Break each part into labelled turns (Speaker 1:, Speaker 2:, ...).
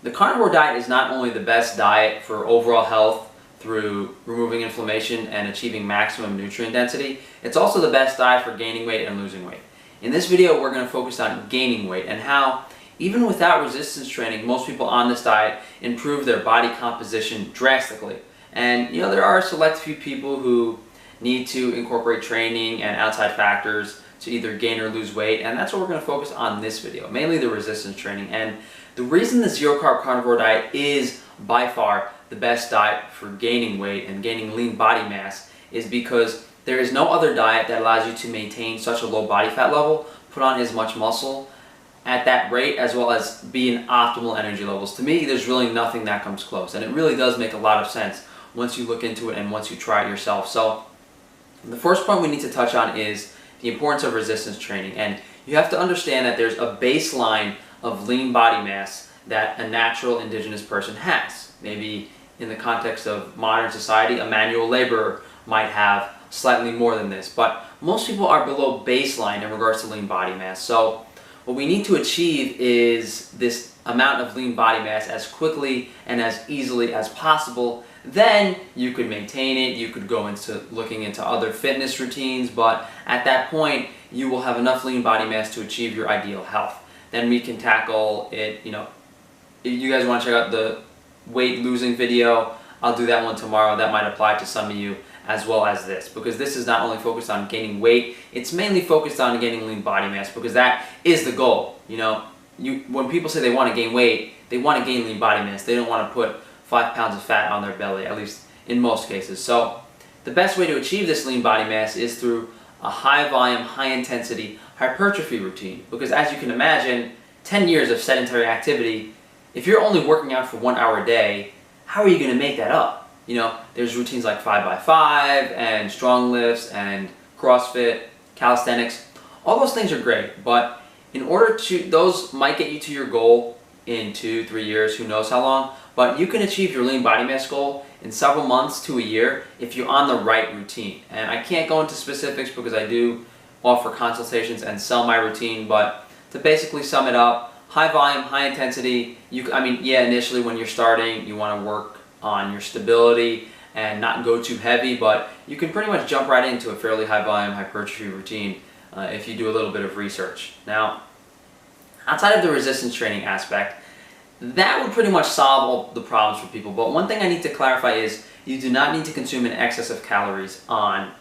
Speaker 1: The carnivore diet is not only the best diet for overall health through removing inflammation and achieving maximum nutrient density, it's also the best diet for gaining weight and losing weight. In this video, we're going to focus on gaining weight and how, even without resistance training, most people on this diet improve their body composition drastically. And there are a select few people who need to incorporate training and outside factors to either gain or lose weight, and that's what we're going to focus on in this video, mainly the resistance training. And the reason the zero-carb carnivore diet is by far the best diet for gaining weight and gaining lean body mass is because there is no other diet that allows you to maintain such a low body fat level, put on as much muscle at that rate, as well as be in optimal energy levels. To me, there's really nothing that comes close, and it really does make a lot of sense once you look into it and once you try it yourself. So the first point we need to touch on is the importance of resistance training. And you have to understand that there's a baseline of lean body mass that a natural indigenous person has. Maybe in the context of modern society, a manual laborer might have slightly more than this, but most people are below baseline in regards to lean body mass. So what we need to achieve is this amount of lean body mass as quickly and as easily as possible. Then you could maintain it, you could go into looking into other fitness routines, but at that point you will have enough lean body mass to achieve your ideal health. Then we can tackle it, if you guys want to check out the weight losing video, I'll do that one tomorrow. That might apply to some of you as well as this, because this is not only focused on gaining weight, it's mainly focused on gaining lean body mass, because that is the goal. When people say they want to gain weight, they want to gain lean body mass. They don't want to put 5 pounds of fat on their belly, at least in most cases. So the best way to achieve this lean body mass is through a high volume, high intensity hypertrophy routine, because as you can imagine, 10 years of sedentary activity, if you're only working out for 1 hour a day, how are you going to make that up? There's routines like 5x5 and strong lifts and CrossFit, calisthenics. All those things are great, but in order to, those might get you to your goal in 2-3 years, who knows how long, but you can achieve your lean body mass goal in several months to a year if you're on the right routine. And I can't go into specifics because I do offer consultations and sell my routine, but to basically sum it up, high volume, high intensity. Initially when you're starting, you want to work on your stability and not go too heavy, but you can pretty much jump right into a fairly high volume hypertrophy routine if you do a little bit of research. Now, outside of the resistance training aspect, that would pretty much solve all the problems for people. But one thing I need to clarify is you do not need to consume an excess of calories on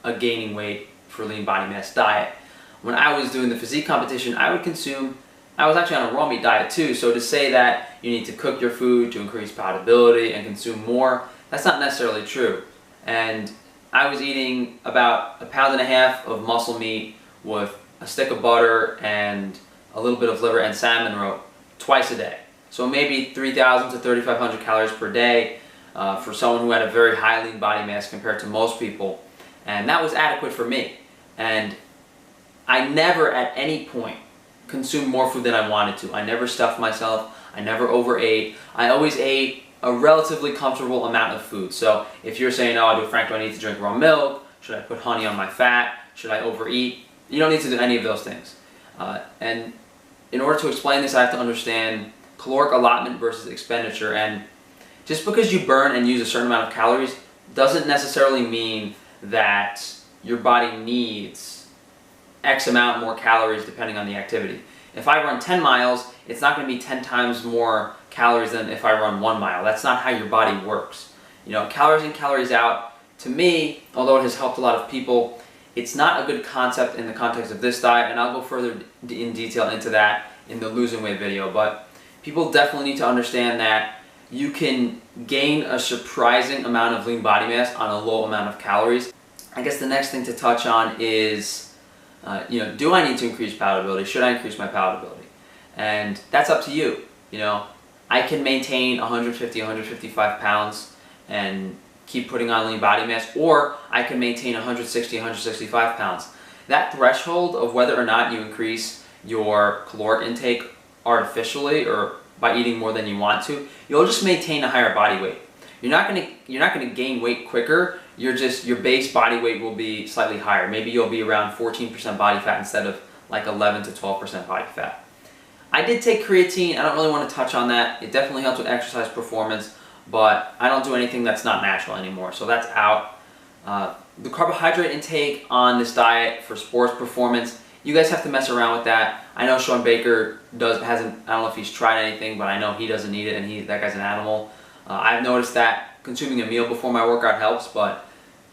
Speaker 1: a gaining weight for lean body mass diet. When I was doing the physique competition, I was actually on a raw meat diet too, so to say that you need to cook your food to increase palatability and consume more, that's not necessarily true. And I was eating about 1.5 pounds of muscle meat with a stick of butter and a little bit of liver and salmon roe twice a day. So maybe 3,000 to 3,500 calories per day for someone who had a very high lean body mass compared to most people. And that was adequate for me. And I never at any point consumed more food than I wanted to. I never stuffed myself. I never overate. I always ate a relatively comfortable amount of food. So if you're saying, oh, Frank, do I need to drink raw milk? Should I put honey on my fat? Should I overeat? You don't need to do any of those things. And in order to explain this, I have to understand caloric allotment versus expenditure. And just because you burn and use a certain amount of calories doesn't necessarily mean that your body needs X amount more calories depending on the activity. If I run 10 miles, it's not going to be 10 times more calories than if I run 1 mile. That's not how your body works. Calories in, calories out, to me, although it has helped a lot of people, it's not a good concept in the context of this diet, and I'll go further in detail into that in the losing weight video. But people definitely need to understand that you can gain a surprising amount of lean body mass on a low amount of calories. I guess the next thing to touch on is, do I need to increase palatability? Should I increase my palatability? And that's up to you. I can maintain 150, 155 pounds and keep putting on lean body mass, or I can maintain 160, 165 pounds. That threshold of whether or not you increase your caloric intake artificially or by eating more than you want to, you'll just maintain a higher body weight. You're not gonna gain weight quicker. Your base body weight will be slightly higher. Maybe you'll be around 14% body fat instead of like 11 to 12% body fat. I did take creatine. I don't really want to touch on that. It definitely helps with exercise performance, but I don't do anything that's not natural anymore, so that's out. The carbohydrate intake on this diet for sports performance, you guys have to mess around with that. I know Sean Baker hasn't. I don't know if he's tried anything, but I know he doesn't need it, and that guy's an animal. I've noticed that consuming a meal before my workout helps, but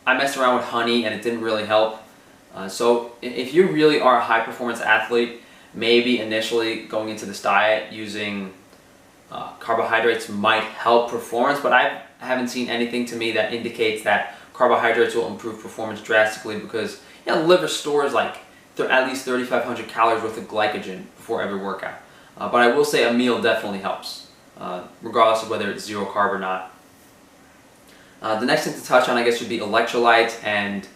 Speaker 1: I messed around with honey and it didn't really help. So if you really are a high performance athlete, maybe initially going into this diet using carbohydrates might help performance, but I haven't seen anything to me that indicates that carbohydrates will improve performance drastically, because the liver stores like at least 3,500 calories worth of glycogen before every workout. But I will say a meal definitely helps, regardless of whether it's zero carb or not. The next thing to touch on, I guess, would be electrolytes, and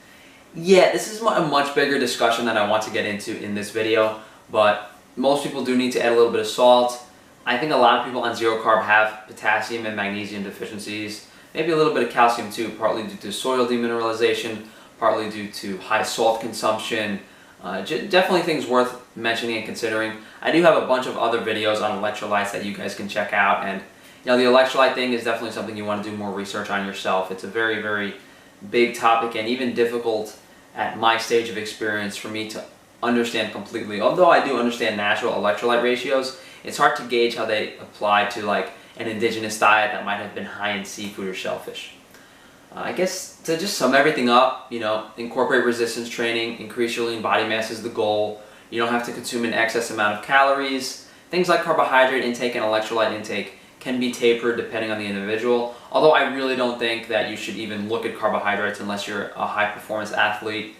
Speaker 1: yeah, this is a much bigger discussion than I want to get into in this video, but most people do need to add a little bit of salt. I think a lot of people on zero carb have potassium and magnesium deficiencies, maybe a little bit of calcium too, partly due to soil demineralization, partly due to high salt consumption. Definitely things worth mentioning and considering. I do have a bunch of other videos on electrolytes that you guys can check out, and the electrolyte thing is definitely something you want to do more research on yourself. It's a very, very big topic, and even difficult at my stage of experience for me to understand completely. Although I do understand natural electrolyte ratios, it's hard to gauge how they apply to like an indigenous diet that might have been high in seafood or shellfish. I guess to just sum everything up, incorporate resistance training, increase your lean body mass is the goal. You don't have to consume an excess amount of calories. Things like carbohydrate intake and electrolyte intake can be tapered depending on the individual, although I really don't think that you should even look at carbohydrates unless you're a high performance athlete.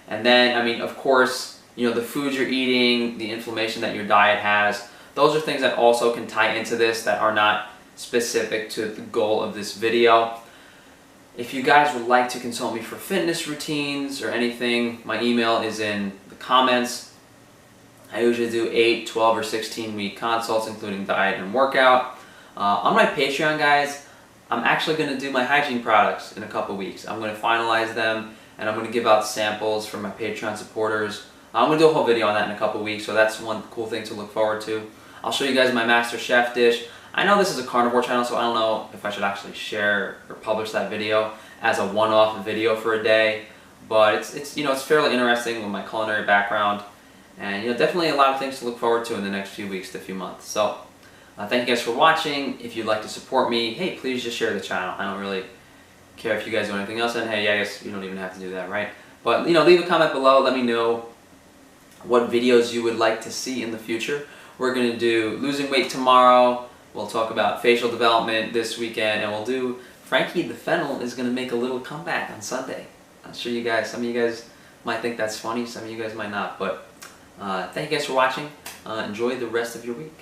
Speaker 1: And then, I mean, of course, the foods you're eating, the inflammation that your diet has, those are things that also can tie into this that are not specific to the goal of this video. If you guys would like to consult me for fitness routines or anything, my email is in the comments. I usually do 8, 12, or 16-week consults, including diet and workout. On my Patreon, guys, I'm actually going to do my hygiene products in a couple weeks. I'm going to finalize them, and I'm going to give out samples for my Patreon supporters. I'm going to do a whole video on that in a couple weeks, so that's one cool thing to look forward to. I'll show you guys my Master Chef dish. I know this is a carnivore channel, so I don't know if I should actually share or publish that video as a one-off video for a day, but it's fairly interesting with my culinary background, and definitely a lot of things to look forward to in the next few weeks to few months. So thank you guys for watching. If you'd like to support me, hey, please just share the channel. I don't really care if you guys do anything else, and hey, I guess you don't even have to do that, right? But leave a comment below. Let me know what videos you would like to see in the future. We're going to do losing weight tomorrow. We'll talk about facial development this weekend, and we'll do Frankie the Fennel is going to make a little comeback on Sunday. I'm sure some of you guys might think that's funny, some of you guys might not, but thank you guys for watching. Enjoy the rest of your week.